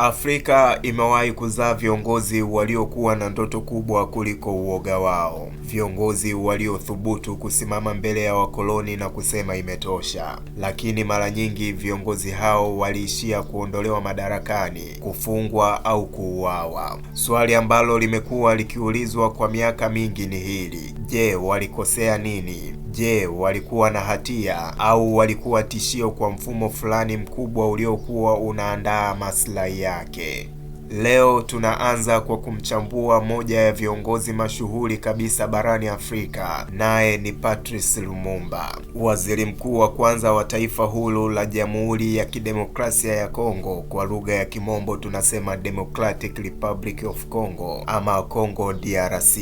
Afrika imewahi kuzaa viongozi waliokuwa na ndoto kubwa kuliko uoga wao. Viongozi waliothubutu kusimama mbele ya wakoloni na kusema imetosha. Lakini mara nyingi viongozi hao waliishia kuondolewa madarakani, kufungwa au kuuawa. Swali ambalo limekuwa likiulizwa kwa miaka mingi ni hili: je, walikosea nini? Je, walikuwa na hatia au walikuwa tishio kwa mfumo fulani mkubwa uliokuwa unaandaa maslahi yake? Leo tunaanza kwa kumchambua moja ya viongozi mashuhuri kabisa barani Afrika, naye ni Patrice Lumumba, waziri mkuu wa kwanza wa taifa huru la Jamhuri ya Kidemokrasia ya Kongo. Kwa lugha ya Kimombo tunasema Democratic Republic of Congo ama Congo DRC.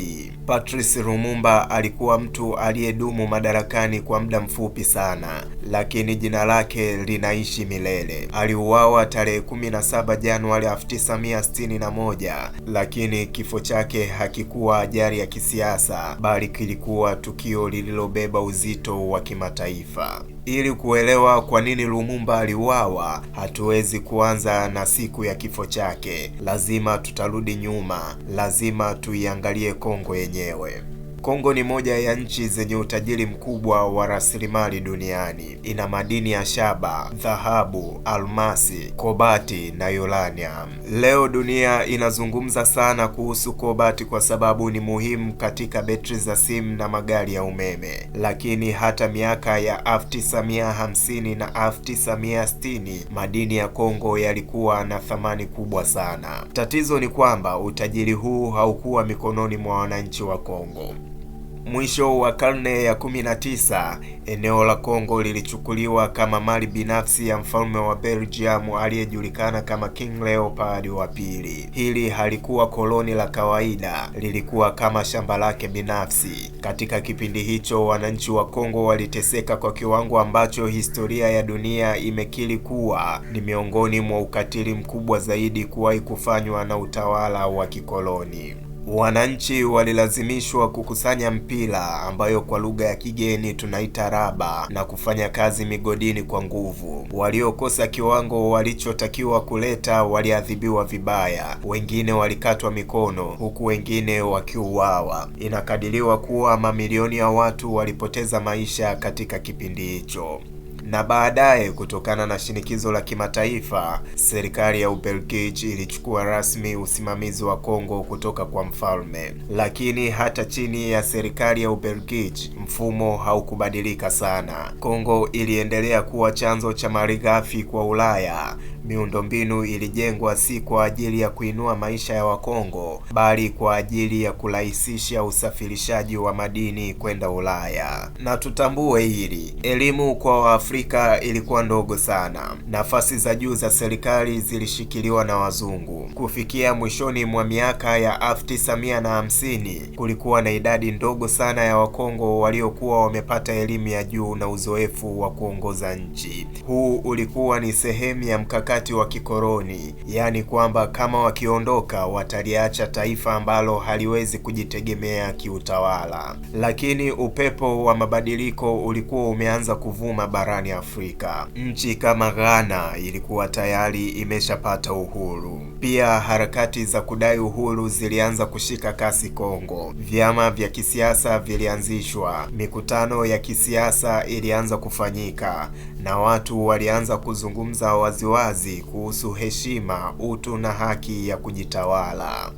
Patrice Lumumba alikuwa mtu aliyedumu madarakani kwa muda mfupi sana, lakini jina lake linaishi milele. Aliuawa tarehe 17 Januari 1961, lakini kifo chake hakikuwa ajali ya kisiasa, bali kilikuwa tukio lililobeba uzito wa kimataifa. Ili kuelewa kwa nini Lumumba aliuawa, hatuwezi kuanza na siku ya kifo chake. Lazima tutarudi nyuma, lazima tuiangalie Kongo yenyewe. Kongo ni moja ya nchi zenye utajiri mkubwa wa rasilimali duniani. Ina madini ya shaba, dhahabu, almasi, kobati na uranium. Leo dunia inazungumza sana kuhusu kobati kwa sababu ni muhimu katika betri za simu na magari ya umeme. Lakini hata miaka ya 1950 na 1960 madini ya Kongo yalikuwa na thamani kubwa sana. Tatizo ni kwamba utajiri huu haukuwa mikononi mwa wananchi wa Kongo. Mwisho wa karne ya 19, eneo la Kongo lilichukuliwa kama mali binafsi ya mfalme wa Belgium aliyejulikana kama King Leopold wa pili. Hili halikuwa koloni la kawaida, lilikuwa kama shamba lake binafsi. Katika kipindi hicho, wananchi wa Kongo waliteseka kwa kiwango ambacho historia ya dunia imekiri kuwa ni miongoni mwa ukatili mkubwa zaidi kuwahi kufanywa na utawala wa kikoloni. Wananchi walilazimishwa kukusanya mpira, ambayo kwa lugha ya kigeni tunaita raba, na kufanya kazi migodini kwa nguvu. Waliokosa kiwango walichotakiwa kuleta waliadhibiwa vibaya. Wengine walikatwa mikono, huku wengine wakiuawa. Inakadiriwa kuwa mamilioni ya watu walipoteza maisha katika kipindi hicho. Na baadaye, kutokana na shinikizo la kimataifa, serikali ya Ubelgiji ilichukua rasmi usimamizi wa Kongo kutoka kwa mfalme. Lakini hata chini ya serikali ya Ubelgiji, mfumo haukubadilika sana. Kongo iliendelea kuwa chanzo cha malighafi kwa Ulaya. Miundombinu ilijengwa si kwa ajili ya kuinua maisha ya Wakongo, bali kwa ajili ya kurahisisha usafirishaji wa madini kwenda Ulaya. Na tutambue hili, elimu kwa Waafrika ilikuwa ndogo sana. Nafasi za juu za serikali zilishikiliwa na wazungu. Kufikia mwishoni mwa miaka ya 1950, kulikuwa na idadi ndogo sana ya Wakongo waliokuwa wamepata elimu ya juu na uzoefu wa kuongoza nchi. Huu ulikuwa ni sehemu ya mkakati wa kikoloni, yaani kwamba kama wakiondoka wataliacha taifa ambalo haliwezi kujitegemea kiutawala. Lakini upepo wa mabadiliko ulikuwa umeanza kuvuma barani Afrika. Nchi kama Ghana ilikuwa tayari imeshapata uhuru. Pia harakati za kudai uhuru zilianza kushika kasi Kongo. Vyama vya kisiasa vilianzishwa, mikutano ya kisiasa ilianza kufanyika, na watu walianza kuzungumza waziwazi kuhusu heshima, utu na haki ya kujitawala.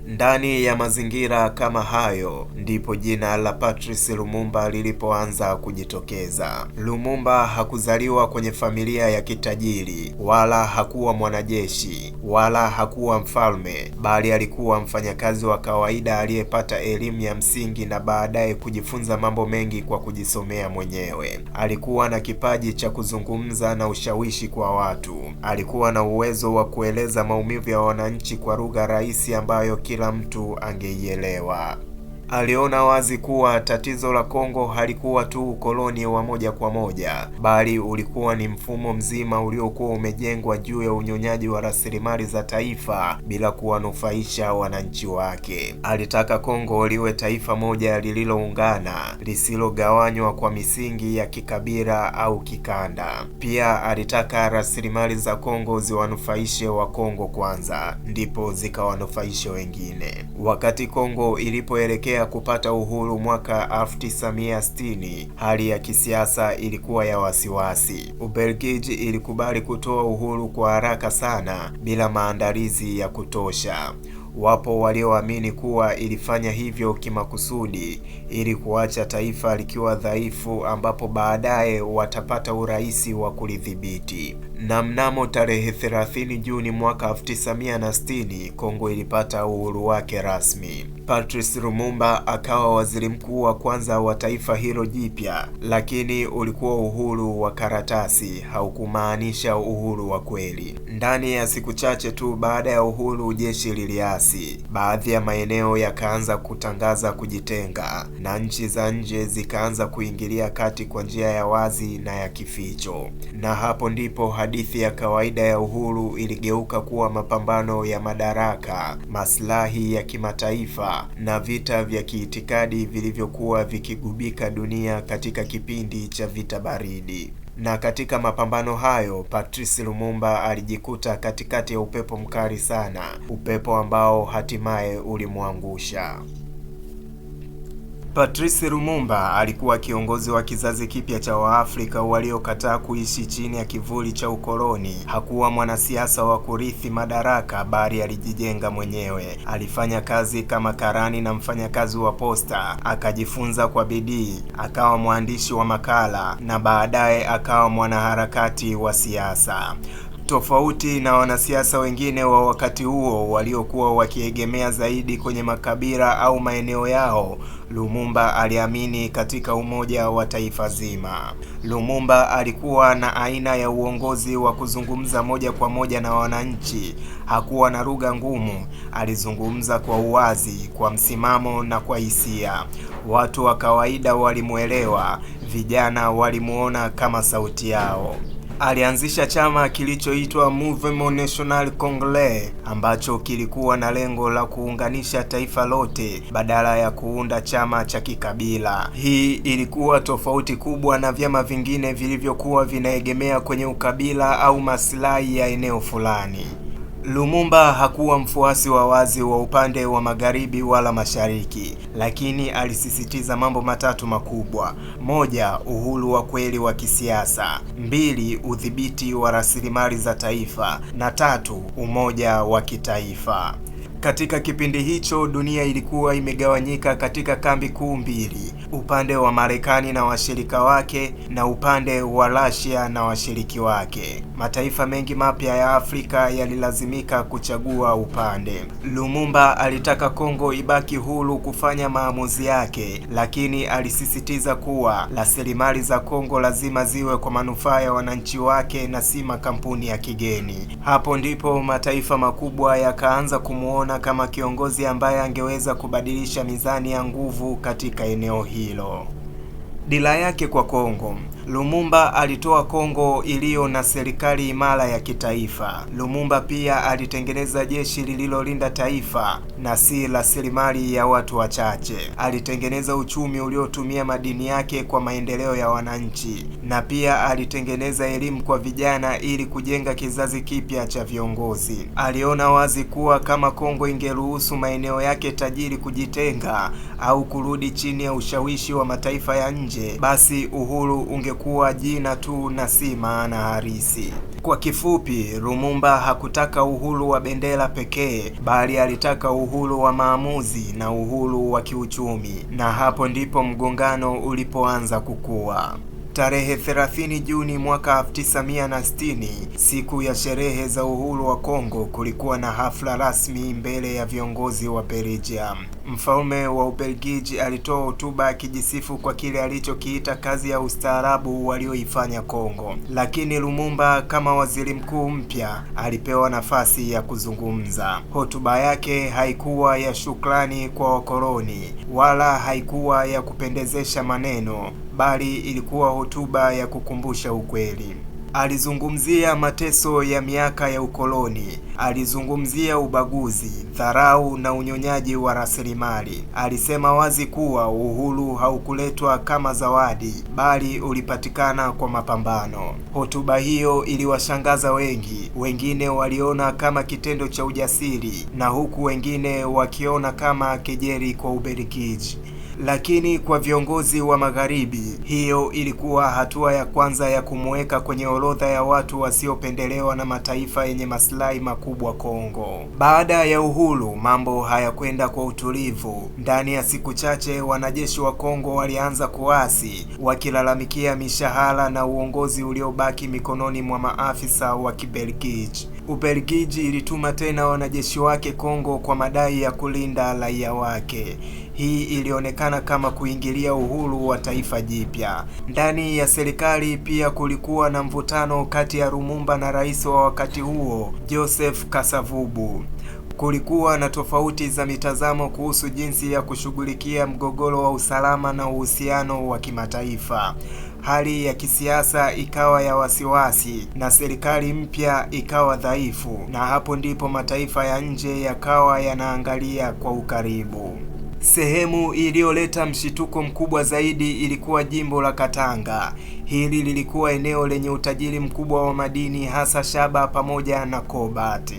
Ndani ya mazingira kama hayo ndipo jina la Patrice Lumumba lilipoanza kujitokeza. Lumumba hakuzaliwa kwenye familia ya kitajiri, wala hakuwa mwanajeshi, wala hakuwa mfalme, bali alikuwa mfanyakazi wa kawaida aliyepata elimu ya msingi na baadaye kujifunza mambo mengi kwa kujisomea mwenyewe. Alikuwa na kipaji cha kuzungumza na ushawishi kwa watu. Alikuwa na uwezo wa kueleza maumivu ya wananchi kwa lugha rahisi ambayo kila mtu angeielewa. Aliona wazi kuwa tatizo la Kongo halikuwa tu ukoloni wa moja kwa moja, bali ulikuwa ni mfumo mzima uliokuwa umejengwa juu ya unyonyaji wa rasilimali za taifa bila kuwanufaisha wananchi wake. Alitaka Kongo liwe taifa moja lililoungana, lisilogawanywa kwa misingi ya kikabila au kikanda. Pia alitaka rasilimali za Kongo ziwanufaishe wa Kongo kwanza, ndipo zikawanufaishe wengine. Wakati Kongo ilipoelekea kupata uhuru mwaka 1960, hali ya kisiasa ilikuwa ya wasiwasi. Ubelgiji ilikubali kutoa uhuru kwa haraka sana bila maandalizi ya kutosha. Wapo walioamini kuwa ilifanya hivyo kimakusudi ili kuacha taifa likiwa dhaifu, ambapo baadaye watapata urahisi wa kulidhibiti. Na mnamo tarehe 30 Juni mwaka 1960, Kongo ilipata uhuru wake rasmi. Patrice Lumumba akawa waziri mkuu wa kwanza wa taifa hilo jipya, lakini ulikuwa uhuru wa karatasi, haukumaanisha uhuru wa kweli. Ndani ya siku chache tu baada ya uhuru, jeshi liliasi. Baadhi ya maeneo yakaanza kutangaza kujitenga, na nchi za nje zikaanza kuingilia kati kwa njia ya wazi na ya kificho. Na hapo ndipo hadithi ya kawaida ya uhuru iligeuka kuwa mapambano ya madaraka, maslahi ya kimataifa na vita vya kiitikadi vilivyokuwa vikigubika dunia katika kipindi cha vita baridi. Na katika mapambano hayo, Patrice Lumumba alijikuta katikati ya upepo mkali sana, upepo ambao hatimaye ulimwangusha. Patrice Lumumba alikuwa kiongozi wa kizazi kipya cha Waafrika waliokataa kuishi chini ya kivuli cha ukoloni. Hakuwa mwanasiasa wa kurithi madaraka, bali alijijenga mwenyewe. Alifanya kazi kama karani na mfanyakazi wa posta, akajifunza kwa bidii, akawa mwandishi wa makala na baadaye akawa mwanaharakati wa siasa. Tofauti na wanasiasa wengine wa wakati huo waliokuwa wakiegemea zaidi kwenye makabila au maeneo yao, Lumumba aliamini katika umoja wa taifa zima. Lumumba alikuwa na aina ya uongozi wa kuzungumza moja kwa moja na wananchi. Hakuwa na lugha ngumu, alizungumza kwa uwazi, kwa msimamo na kwa hisia. Watu wa kawaida walimuelewa, vijana walimuona kama sauti yao. Alianzisha chama kilichoitwa Mouvement National Congolais, ambacho kilikuwa na lengo la kuunganisha taifa lote badala ya kuunda chama cha kikabila. Hii ilikuwa tofauti kubwa na vyama vingine vilivyokuwa vinaegemea kwenye ukabila au maslahi ya eneo fulani. Lumumba hakuwa mfuasi wa wazi wa upande wa magharibi wala mashariki, lakini alisisitiza mambo matatu makubwa: moja, uhuru wa kweli wa kisiasa; mbili, udhibiti wa rasilimali za taifa; na tatu, umoja wa kitaifa. Katika kipindi hicho dunia ilikuwa imegawanyika katika kambi kuu mbili: upande wa Marekani na washirika wake na upande wa Russia na washiriki wake. Mataifa mengi mapya ya Afrika yalilazimika kuchagua upande. Lumumba alitaka Kongo ibaki huru kufanya maamuzi yake, lakini alisisitiza kuwa rasilimali za Kongo lazima ziwe kwa manufaa ya wananchi wake na si makampuni ya kigeni. Hapo ndipo mataifa makubwa yakaanza kumuona kama kiongozi ambaye angeweza kubadilisha mizani ya nguvu katika eneo hilo. Dira yake kwa Kongo. Lumumba alitoa Kongo iliyo na serikali imara ya kitaifa. Lumumba pia alitengeneza jeshi lililolinda taifa na si rasilimali ya watu wachache. Alitengeneza uchumi uliotumia madini yake kwa maendeleo ya wananchi, na pia alitengeneza elimu kwa vijana ili kujenga kizazi kipya cha viongozi. Aliona wazi kuwa kama Kongo ingeruhusu maeneo yake tajiri kujitenga au kurudi chini ya ushawishi wa mataifa ya nje, basi uhuru ungekuwa jina tu na si maana halisi. Kwa kifupi, Lumumba hakutaka uhuru wa bendera pekee, bali alitaka uhuru wa maamuzi na uhuru wa kiuchumi, na hapo ndipo mgongano ulipoanza kukua. Tarehe 30 Juni mwaka 1960, siku ya sherehe za uhuru wa Kongo, kulikuwa na hafla rasmi mbele ya viongozi wa Belgium. Mfalme wa Ubelgiji alitoa hotuba akijisifu kwa kile alichokiita kazi ya ustaarabu walioifanya Kongo. Lakini Lumumba kama waziri mkuu mpya alipewa nafasi ya kuzungumza. Hotuba yake haikuwa ya shukrani kwa wakoloni wala haikuwa ya kupendezesha maneno, bali ilikuwa hotuba ya kukumbusha ukweli. Alizungumzia mateso ya miaka ya ukoloni, alizungumzia ubaguzi, dharau na unyonyaji wa rasilimali. Alisema wazi kuwa uhuru haukuletwa kama zawadi, bali ulipatikana kwa mapambano. Hotuba hiyo iliwashangaza wengi, wengine waliona kama kitendo cha ujasiri na huku wengine wakiona kama kejeli kwa Ubelgiji. Lakini kwa viongozi wa Magharibi, hiyo ilikuwa hatua ya kwanza ya kumweka kwenye orodha ya watu wasiopendelewa na mataifa yenye maslahi makubwa Kongo. Baada ya uhuru, mambo hayakwenda kwa utulivu. Ndani ya siku chache, wanajeshi wa Kongo walianza kuasi, wakilalamikia mishahara na uongozi uliobaki mikononi mwa maafisa wa Kibelgiji. Ubelgiji ilituma tena wanajeshi wake Kongo kwa madai ya kulinda raia wake. Hii ilionekana kama kuingilia uhuru wa taifa jipya. Ndani ya serikali pia kulikuwa na mvutano kati ya Lumumba na rais wa wakati huo, Joseph Kasavubu. Kulikuwa na tofauti za mitazamo kuhusu jinsi ya kushughulikia mgogoro wa usalama na uhusiano wa kimataifa. Hali ya kisiasa ikawa ya wasiwasi na serikali mpya ikawa dhaifu, na hapo ndipo mataifa ya nje yakawa yanaangalia kwa ukaribu. Sehemu iliyoleta mshituko mkubwa zaidi ilikuwa jimbo la Katanga. Hili lilikuwa eneo lenye utajiri mkubwa wa madini, hasa shaba pamoja na kobalt.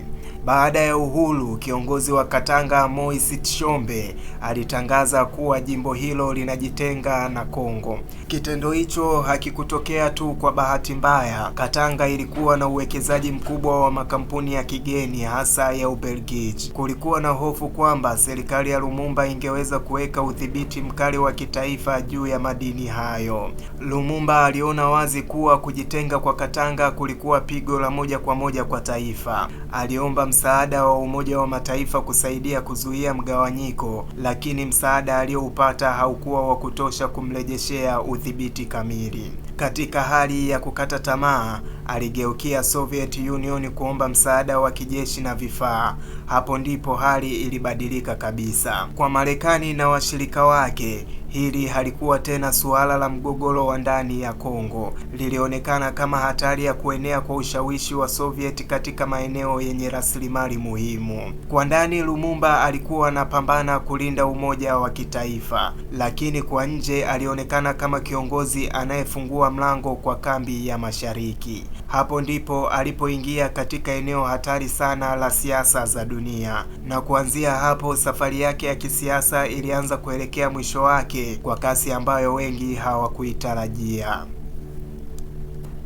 Baada ya uhuru, kiongozi wa Katanga Moise Tshombe alitangaza kuwa jimbo hilo linajitenga na Kongo. Kitendo hicho hakikutokea tu kwa bahati mbaya. Katanga ilikuwa na uwekezaji mkubwa wa makampuni ya kigeni, hasa ya Ubelgiji. Kulikuwa na hofu kwamba serikali ya Lumumba ingeweza kuweka udhibiti mkali wa kitaifa juu ya madini hayo. Lumumba aliona wazi kuwa kujitenga kwa Katanga kulikuwa pigo la moja kwa moja kwa taifa. Aliomba msaada wa Umoja wa Mataifa kusaidia kuzuia mgawanyiko, lakini msaada alioupata haukuwa wa kutosha kumrejeshea udhibiti kamili. Katika hali ya kukata tamaa, aligeukia Soviet Union kuomba msaada wa kijeshi na vifaa. Hapo ndipo hali ilibadilika kabisa. Kwa Marekani na washirika wake, hili halikuwa tena suala la mgogoro wa ndani ya Kongo. Lilionekana kama hatari ya kuenea kwa ushawishi wa Soviet katika maeneo yenye rasilimali muhimu. Kwa ndani, Lumumba alikuwa anapambana kulinda umoja wa kitaifa, lakini kwa nje alionekana kama kiongozi anayefungua mlango kwa kambi ya Mashariki. Hapo ndipo alipoingia katika eneo hatari sana la siasa za dunia, na kuanzia hapo safari yake ya kisiasa ilianza kuelekea mwisho wake kwa kasi ambayo wengi hawakuitarajia.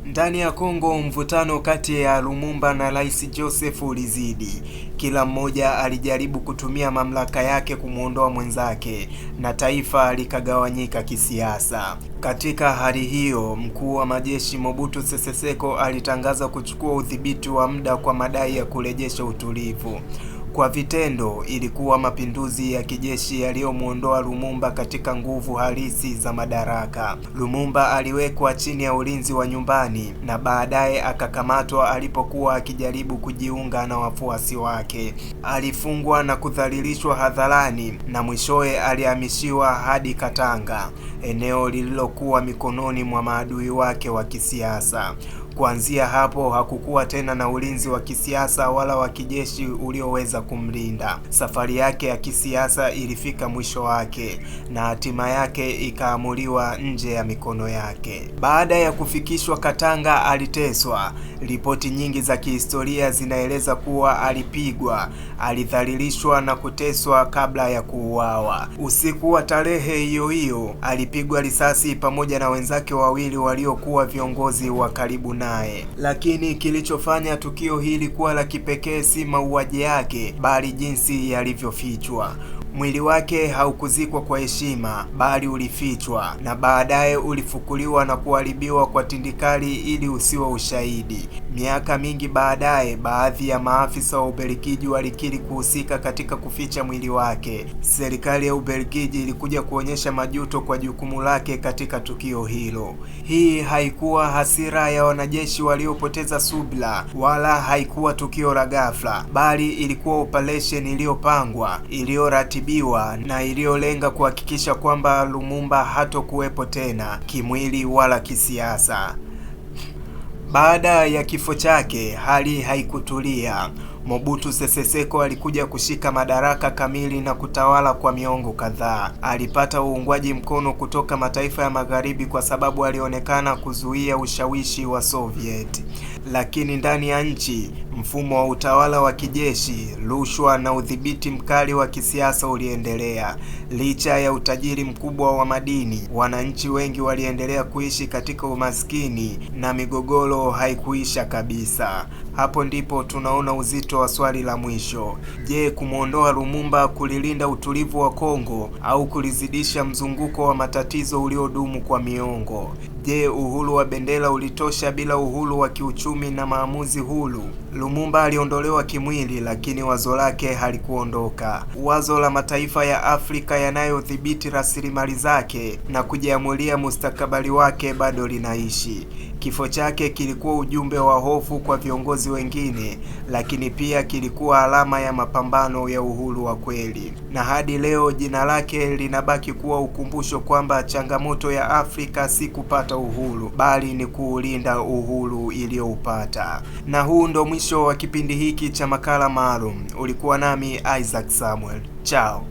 Ndani ya Kongo, mvutano kati ya Lumumba na Rais Joseph ulizidi. Kila mmoja alijaribu kutumia mamlaka yake kumuondoa mwenzake, na taifa likagawanyika kisiasa. Katika hali hiyo, mkuu wa majeshi Mobutu Sese Seko alitangaza kuchukua udhibiti wa muda kwa madai ya kurejesha utulivu. Kwa vitendo, ilikuwa mapinduzi ya kijeshi yaliyomuondoa Lumumba katika nguvu halisi za madaraka. Lumumba aliwekwa chini ya ulinzi wa nyumbani na baadaye akakamatwa alipokuwa akijaribu kujiunga na wafuasi wake. Alifungwa na kudhalilishwa hadharani na mwishowe alihamishiwa hadi Katanga, eneo lililokuwa mikononi mwa maadui wake wa kisiasa. Kuanzia hapo hakukuwa tena na ulinzi wa kisiasa wala wa kijeshi ulioweza kumlinda. Safari yake ya kisiasa ilifika mwisho wake na hatima yake ikaamuliwa nje ya mikono yake. Baada ya kufikishwa Katanga, aliteswa. Ripoti nyingi za kihistoria zinaeleza kuwa alipigwa, alidhalilishwa na kuteswa kabla ya kuuawa. Usiku wa tarehe hiyo hiyo alipigwa risasi pamoja na wenzake wawili waliokuwa viongozi wa karibu naye. Lakini kilichofanya tukio hili kuwa la kipekee si mauaji yake, bali jinsi yalivyofichwa. Mwili wake haukuzikwa kwa heshima, bali ulifichwa na baadaye ulifukuliwa na kuharibiwa kwa tindikali ili usiwe ushahidi. Miaka mingi baadaye, baadhi ya maafisa wa Ubelgiji walikiri kuhusika katika kuficha mwili wake. Serikali ya Ubelgiji ilikuja kuonyesha majuto kwa jukumu lake katika tukio hilo. Hii haikuwa hasira ya wanajeshi waliopoteza subira, wala haikuwa tukio la ghafla, bali ilikuwa operation iliyopangwa, iliyoratibiwa na iliyolenga kuhakikisha kwamba Lumumba hatokuwepo tena kimwili wala kisiasa. Baada ya kifo chake, hali haikutulia. Mobutu Sese Seko alikuja kushika madaraka kamili na kutawala kwa miongo kadhaa. Alipata uungwaji mkono kutoka mataifa ya magharibi kwa sababu alionekana kuzuia ushawishi wa Soviet. Lakini ndani ya nchi, mfumo wa utawala wa kijeshi, rushwa na udhibiti mkali wa kisiasa uliendelea. Licha ya utajiri mkubwa wa madini, wananchi wengi waliendelea kuishi katika umaskini na migogoro haikuisha kabisa. Hapo ndipo tunaona uzito wa swali la mwisho. Je, kumuondoa Lumumba kulilinda utulivu wa Kongo au kulizidisha mzunguko wa matatizo uliodumu kwa miongo? Je, uhuru wa bendera ulitosha bila uhuru wa kiuchumi na maamuzi huru? Lumumba aliondolewa kimwili, lakini wazo lake halikuondoka. Wazo la mataifa ya Afrika yanayodhibiti rasilimali zake na kujiamulia mustakabali wake bado linaishi. Kifo chake kilikuwa ujumbe wa hofu kwa viongozi wengine, lakini pia kilikuwa alama ya mapambano ya uhuru wa kweli. Na hadi leo jina lake linabaki kuwa ukumbusho kwamba changamoto ya Afrika si kupata uhuru, bali ni kuulinda uhuru iliyoupata. Na huu ndo mwisho wa kipindi hiki cha makala maalum. Ulikuwa nami Isaac Samuel. Chao.